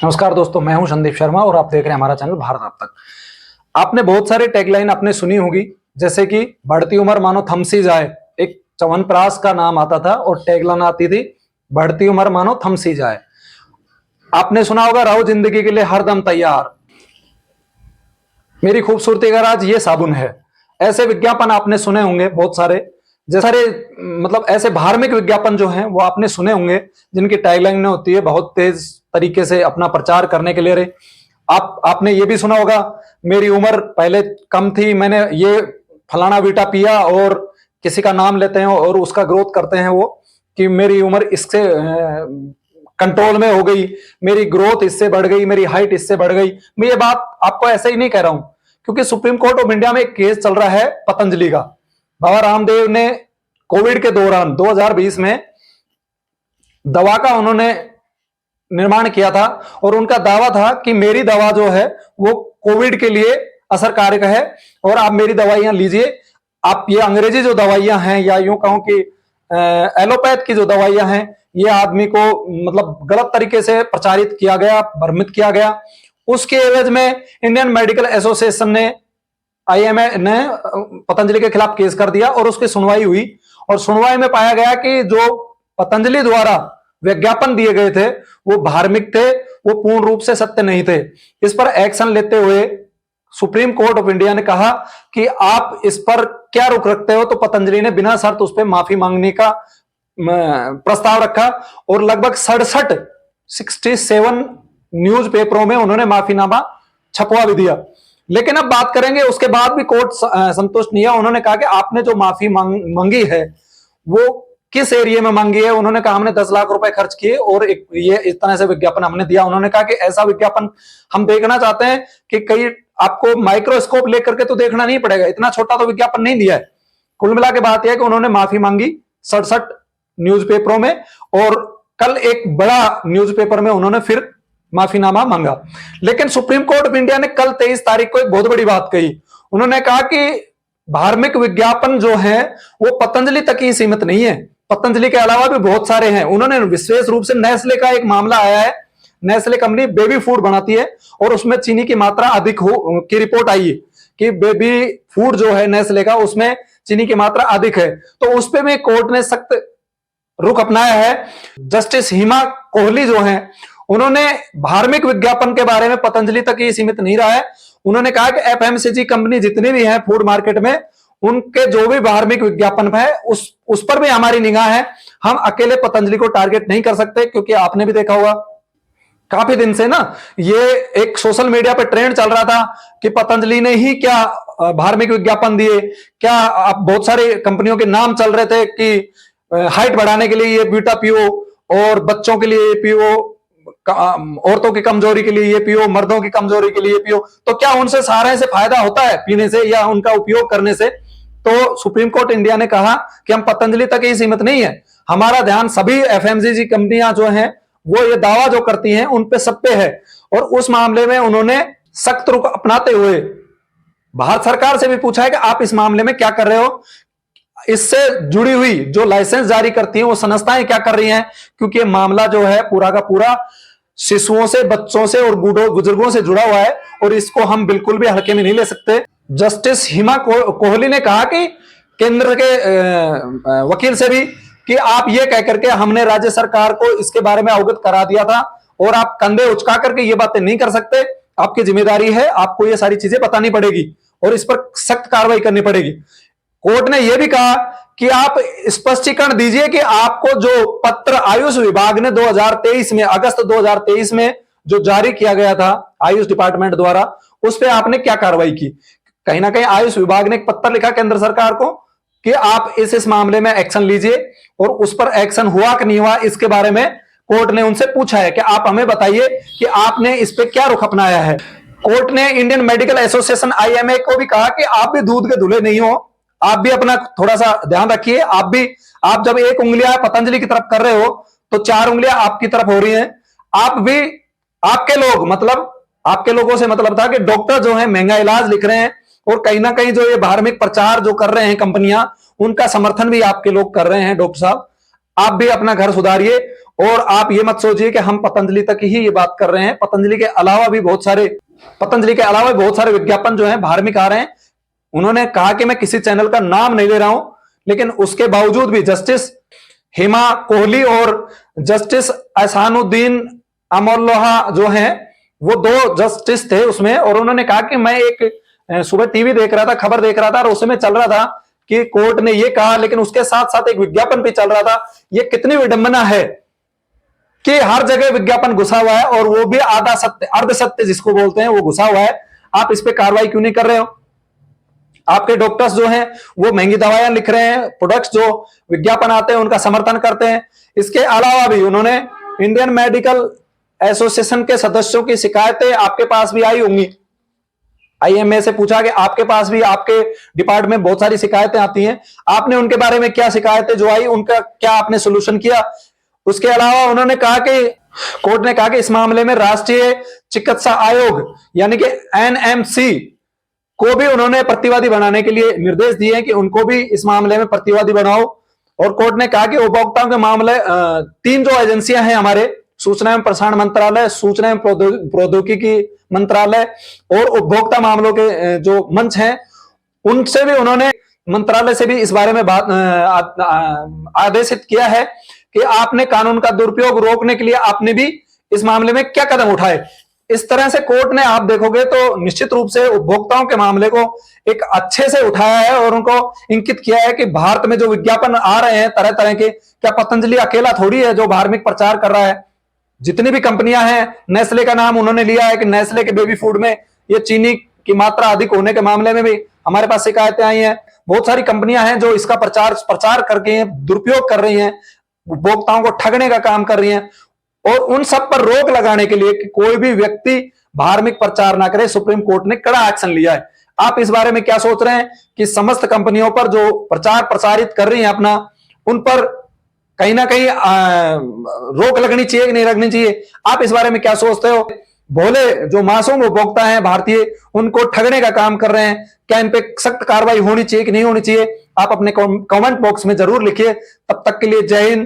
नमस्कार दोस्तों, मैं हूं संदीप शर्मा और आप देख रहे हैं हमारा चैनल भारत अब तक। आपने बहुत सारे टैगलाइन आपने सुनी होगी, जैसे कि बढ़ती उम्र मानो थम सी जाए। एक च्यवनप्राश का नाम आता था और टैगलाइन आती थी बढ़ती उम्र मानो थम सी जाए। आपने सुना होगा रहो जिंदगी के लिए हरदम तैयार, मेरी खूबसूरती का राज ये साबुन है। ऐसे विज्ञापन आपने सुने होंगे बहुत सारे, जैसे मतलब ऐसे धार्मिक विज्ञापन जो हैं वो आपने सुने होंगे, जिनकी टैगलाइन होती है बहुत तेज तरीके से अपना प्रचार करने के लिए रहे। आपने ये भी सुना होगा, मेरी उम्र पहले कम थी, मैंने ये फलाना बीटा पिया, और किसी का नाम लेते हैं और उसका ग्रोथ करते हैं वो कि मेरी उम्र इससे कंट्रोल में हो गई, मेरी ग्रोथ इससे बढ़ गई, मेरी हाइट इससे बढ़ गई। मैं ये बात आपको ऐसे ही नहीं कह रहा हूं, क्योंकि सुप्रीम कोर्ट ऑफ इंडिया में एक केस चल रहा है पतंजलि का। बाबा रामदेव ने कोविड के दौरान 2020 में दवा का उन्होंने निर्माण किया था और उनका दावा था कि मेरी दवा जो है वो कोविड के लिए असरकारक है और आप मेरी दवाइयां लीजिए। आप ये अंग्रेजी जो दवाइयां हैं, या यूं कहूं कि एलोपैथ की जो दवाइयां हैं, ये आदमी को मतलब गलत तरीके से प्रचारित किया गया, भ्रमित किया गया। उसके एवज में इंडियन मेडिकल एसोसिएशन ने, आईएमए ने पतंजलि के खिलाफ केस कर दिया और उसकी सुनवाई हुई। और सुनवाई में पाया गया कि जो पतंजलि द्वारा विज्ञापन दिए गए थे वो धार्मिक थे, वो पूर्ण रूप से सत्य नहीं थे। इस पर एक्शन लेते हुए सुप्रीम कोर्ट ऑफ इंडिया ने कहा कि आप इस पर क्या रुख रखते हो, तो पतंजलि ने बिना शर्त उस पर माफी मांगने का प्रस्ताव रखा और लगभग 67 न्यूज पेपरों में उन्होंने माफीनामा छपवा भी दिया। लेकिन अब बात करेंगे, उसके बाद भी कोर्ट संतुष्ट नहीं है। उन्होंने कहा कि आपने जो माफी मांगी है वो किस एरिया में मांगी है। उन्होंने कहा हमने 10 लाख रुपए खर्च किए और ये इस तरह से विज्ञापन हमने दिया। उन्होंने कहा कि ऐसा विज्ञापन हम देखना चाहते हैं कि कई आपको माइक्रोस्कोप लेकर के तो देखना नहीं पड़ेगा, इतना छोटा तो विज्ञापन नहीं दिया है। कुल मिला के बात यह है कि उन्होंने माफी मांगी 67 न्यूज़पेपरों में, और कल एक बड़ा न्यूज़पेपर में उन्होंने फिर माफीनामा मांगा। लेकिन सुप्रीम कोर्ट ऑफ इंडिया ने कल 23 तारीख को एक बहुत बड़ी बात कही। उन्होंने कहा कि धार्मिक विज्ञापन जो है वो पतंजलि तक ही सीमित नहीं है, पतंजलि के अलावा भी बहुत सारे हैं। उन्होंने विशेष रूप से नेस्ले का एक मामला आया है। नेस्ले कंपनी बेबी फूड बनाती है और उसमें चीनी की मात्रा अधिक की रिपोर्ट आई है कि बेबी फूड जो है नेस्ले का, उसमें चीनी की मात्रा अधिक है। तो उस पर में कोर्ट ने सख्त रुख अपनाया है। जस्टिस हिमा कोहली जो है, उन्होंने धार्मिक विज्ञापन के बारे में पतंजलि तक ही सीमित नहीं रहा है। उन्होंने कहा कि एफएमसीजी कंपनी जितनी भी है फूड मार्केट में, उनके जो भी धार्मिक विज्ञापन है उस पर भी हमारी निगाह है। हम अकेले पतंजलि को टारगेट नहीं कर सकते, क्योंकि आपने भी देखा होगा काफी दिन से ना ये एक सोशल मीडिया पे ट्रेंड चल रहा था कि पतंजलि ने ही क्या धार्मिक विज्ञापन दिए। क्या आप बहुत सारी कंपनियों के नाम चल रहे थे कि हाइट बढ़ाने के लिए ये बीटा पियो, और बच्चों के लिए ये पियो, औरतों की कमजोरी के लिए ये पियो, मर्दों की कमजोरी के लिए पियो। तो क्या उनसे सारे से फायदा होता है पीने से या उनका उपयोग करने से? तो सुप्रीम कोर्ट इंडिया ने कहा कि हम पतंजलि तक ही सीमित नहीं है, हमारा ध्यान सभी एफएमसीजी कंपनियां जो हैं वो ये दावा जो करती हैं उन पे सब पे है। और उस मामले में उन्होंने सख्त रुख अपनाते हुए भारत सरकार से भी पूछा है कि आप इस मामले में क्या कर रहे हो, इससे जुड़ी हुई जो लाइसेंस जारी करती हैं वो संस्थाएं क्या कर रही हैं, क्योंकि ये मामला जो है पूरा का पूरा शिशुओं से, बच्चों से और बूढ़ों बुजुर्गों से जुड़ा हुआ है और इसको हम बिल्कुल भी हल्के में नहीं ले सकते। जस्टिस हिमा कोहली ने कहा कि केंद्र के वकील से भी कि आप ये कह करके हमने राज्य सरकार को इसके बारे में अवगत करा दिया था और आप कंधे उचका करके ये बातें नहीं कर सकते, आपकी जिम्मेदारी है, आपको ये सारी चीजें बतानी पड़ेगी और इस पर सख्त कार्रवाई करनी पड़ेगी। कोर्ट ने यह भी कहा कि आप स्पष्टीकरण दीजिए कि आपको जो पत्र आयुष विभाग ने 2023 में, अगस्त 2023 में जो जारी किया गया था आयुष डिपार्टमेंट द्वारा, उस पर आपने क्या कार्रवाई की। कहीं ना कहीं आयुष विभाग ने एक पत्र लिखा केंद्र सरकार को कि आप इस मामले में एक्शन लीजिए, और उस पर एक्शन हुआ कि नहीं हुआ इसके बारे में कोर्ट ने उनसे पूछा है कि आप हमें बताइए कि आपने इस पर क्या रुख अपनाया है। कोर्ट ने इंडियन मेडिकल एसोसिएशन आईएमए को भी कहा कि आप भी दूध के धुले नहीं हो, आप भी अपना थोड़ा सा ध्यान रखिए। आप जब एक उंगलियां पतंजलि की तरफ कर रहे हो तो 4 उंगलियां आपकी तरफ हो रही हैं। आप भी, आपके लोगों से मतलब था कि डॉक्टर जो है महंगा इलाज लिख रहे हैं और कहीं ना कहीं जो ये धार्मिक प्रचार जो कर रहे हैं कंपनियां, उनका समर्थन भी आपके लोग कर रहे हैं। डॉक्टर साहब, आप भी अपना घर सुधारिए और आप ये मत सोचिए कि हम पतंजलि तक ही ये बात कर रहे हैं, पतंजलि के अलावा भी बहुत सारे विज्ञापन जो है धार्मिक आ रहे हैं। उन्होंने कहा कि मैं किसी चैनल का नाम नहीं ले रहा हूं, लेकिन उसके बावजूद भी जस्टिस हेमा कोहली और जस्टिस एहसानुद्दीन अमोल्लाह जो हैं, वो 2 जस्टिस थे उसमें, और उन्होंने कहा कि मैं एक सुबह टीवी देख रहा था, खबर देख रहा था, और उसमें चल रहा था कि कोर्ट ने ये कहा, लेकिन उसके साथ साथ एक विज्ञापन भी चल रहा था। ये कितनी विडंबना है कि हर जगह विज्ञापन घुसा हुआ है, और वो भी आधा सत्य, अर्ध सत्य जिसको बोलते हैं, वो घुसा हुआ है। आप इस पे कार्रवाई क्यों नहीं कर रहे हो? आपके डॉक्टर्स जो हैं वो महंगी दवाइयां लिख रहे हैं, प्रोडक्ट्स जो विज्ञापन आते हैं उनका समर्थन करते हैं। इसके अलावा भी उन्होंने इंडियन मेडिकल एसोसिएशन के सदस्यों की शिकायतें आपके पास भी आई होंगी। आईएमए से पूछा कि आपके पास भी, आपके डिपार्टमेंट में बहुत सारी शिकायतें आती हैं, आपने उनके बारे में क्या शिकायतें जो आई उनका क्या आपने सोल्यूशन किया? उसके अलावा उन्होंने कहा कि कोर्ट ने कहा कि इस मामले में राष्ट्रीय चिकित्सा आयोग यानी कि एनएमसी को भी उन्होंने प्रतिवादी बनाने के लिए निर्देश दिए हैं कि उनको भी इस मामले में प्रतिवादी बनाओ। और कोर्ट ने कहा कि उपभोक्ताओं के मामले 3 जो एजेंसियां हैं हमारे, सूचना एवं प्रसारण मंत्रालय, सूचना एवं प्रौद्योगिकी मंत्रालय और उपभोक्ता मामलों के जो मंच हैं, उनसे भी उन्होंने, मंत्रालय से भी इस बारे में बात आदेशित किया है कि आपने कानून का दुरुपयोग रोकने के लिए आपने भी इस मामले में क्या कदम उठाए। इस तरह से कोर्ट ने, आप देखोगे तो निश्चित रूप से उपभोक्ताओं के मामले को एक अच्छे से उठाया है और उनको इंकित किया है कि भारत में जो विज्ञापन आ रहे हैं तरह तरह के, क्या पतंजलि अकेला थोड़ी है जो धार्मिक प्रचार कर रहा है? जितनी भी कंपनियां हैं, नेस्ले का नाम उन्होंने लिया है कि नेस्ले के बेबी फूड में ये चीनी की मात्रा अधिक होने के मामले में भी हमारे पास शिकायतें आई हैं। बहुत सारी कंपनियां हैं जो इसका प्रचार करके दुरुपयोग कर रही हैं, उपभोक्ताओं को ठगने का काम कर रही हैं, और उन सब पर रोक लगाने के लिए कि कोई भी व्यक्ति धार्मिक प्रचार ना करे, सुप्रीम कोर्ट ने कड़ा एक्शन लिया है। आप इस बारे में क्या सोच रहे हैं कि समस्त कंपनियों पर जो प्रचार प्रसारित कर रही हैं अपना, उन पर कहीं ना कहीं रोक लगनी चाहिए कि नहीं लगनी चाहिए? आप इस बारे में क्या सोचते हो? भोले जो मासूम उपभोक्ता हैं भारतीय, उनको ठगने का काम कर रहे हैं, क्या इन पे सख्त कार्रवाई होनी चाहिए कि नहीं होनी चाहिए? आप अपने कमेंट बॉक्स में जरूर लिखिए। तब तक के लिए जय हिंद।